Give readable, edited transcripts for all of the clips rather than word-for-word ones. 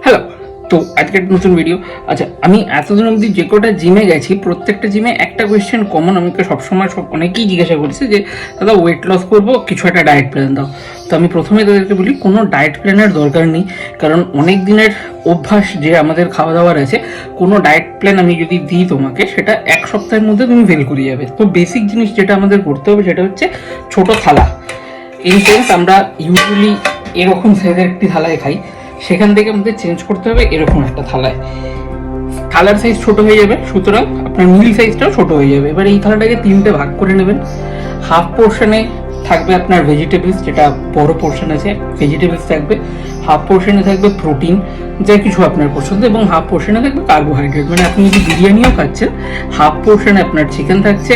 Hello, তো আজকে একটা নতুন ভিডিও। আচ্ছা, আমি এতদিন অবধি যে কটা জিমে গেছি প্রত্যেকটা জিমে একটা কোয়েশ্চেন কমন আমাকে সবসময় অনেকেই জিজ্ঞাসা করেছে যে দাদা ওয়েট লস করবো, কিছু একটা ডায়েট প্ল্যান দাও। তো আমি প্রথমে তাদেরকে বলি কোনো ডায়েট প্ল্যানের দরকার নেই, কারণ অনেক দিনের অভ্যাস যে আমাদের খাওয়া দাওয়ার আছে, কোনো ডায়েট প্ল্যান আমি যদি দিই তোমাকে সেটা এক সপ্তাহের মধ্যে তুমি ফেল করে যাবে। তো বেসিক জিনিস যেটা আমাদের করতে হবে সেটা হচ্ছে ছোট থালা। ইন সেন্স আমরা ইউজুয়ালি এরকম সাইজের একটি থালায় খাই, সেখান থেকে আমাদের চেঞ্জ করতে হবে এরকম একটা থালায়। থালার সাইজ ছোট হয়ে যাবে, সুতরাং আপনার মিল সাইজটাও ছোট হয়ে যাবে। এবার এই থালাটাকে তিনটে ভাগ করে নেবেন। হাফ পোর্শনে থাকবে আপনার ভেজিটেবলস, যেটা বড় পোর্শন আছে ভেজিটেবলস থাকবে। হাফ পোর্শনে থাকবে প্রোটিন, যা কিছু আপনার পছন্দ, এবং হাফ পোর্শনে থাকবে কার্বোহাইড্রেট। মানে আপনি যদি বিরিয়ানিও খাচ্ছেন, হাফ পোর্শনে আপনার চিকেন থাকছে,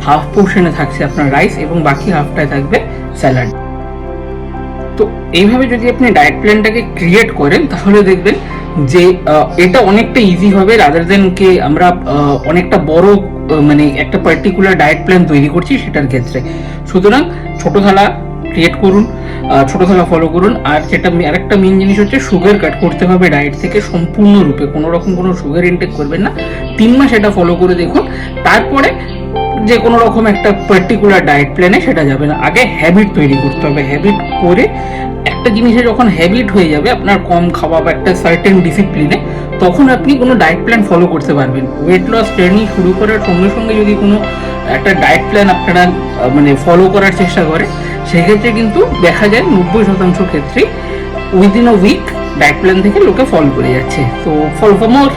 হাফ পোর্শনে থাকছে আপনার রাইস, এবং বাকি হাফটায় থাকবে স্যালাড। তো এইভাবে যদি আপনি ডায়েট প্ল্যানটাকে ক্রিয়েট করেন তাহলে দেখবেন যে এটা অনেকটা ইজি হবে, রাদার দেন কে আমরা অনেকটা বড় মানে একটা পার্টিকুলার ডায়েট প্ল্যান তৈরি করছি সেটার ক্ষেত্রে। সুতরাং ছোট থালা ক্রিয়েট করুন, ছোট থালা ফলো করুন। আর যেটা আরেকটা মেন জিনিস হচ্ছে সুগার কাট করতে হবে ডায়েট থেকে সম্পূর্ণরূপে, কোনো রকম কোনো সুগার ইনটেক করবেন না। 3 মাস এটা ফলো করে দেখুন, তারপরে যে কোনো রকম একটা পার্টিকুলার ডায়েট প্ল্যানে সেটা যাবে না। আগে হ্যাবিট তৈরি করতে হবে। হ্যাবিট করে একটা জিনিসে যখন হ্যাবিট হয়ে যাবে আপনার কম খাওয়া বা একটা সার্টেন ডিসিপ্লিনে, তখন আপনি কোনো ডায়েট প্ল্যান ফলো করতে পারবেন। ওয়েট লস জার্নি শুরু করার সঙ্গে সঙ্গে যদি কোনো একটা ডায়েট প্ল্যান আপনারা মানে ফলো করার চেষ্টা করে, সেক্ষেত্রে কিন্তু দেখা যায় 90% ক্ষেত্রেই within a week diet plan থেকে লোকে ফলো করে যাচ্ছে। তো ফলো ফর মোর।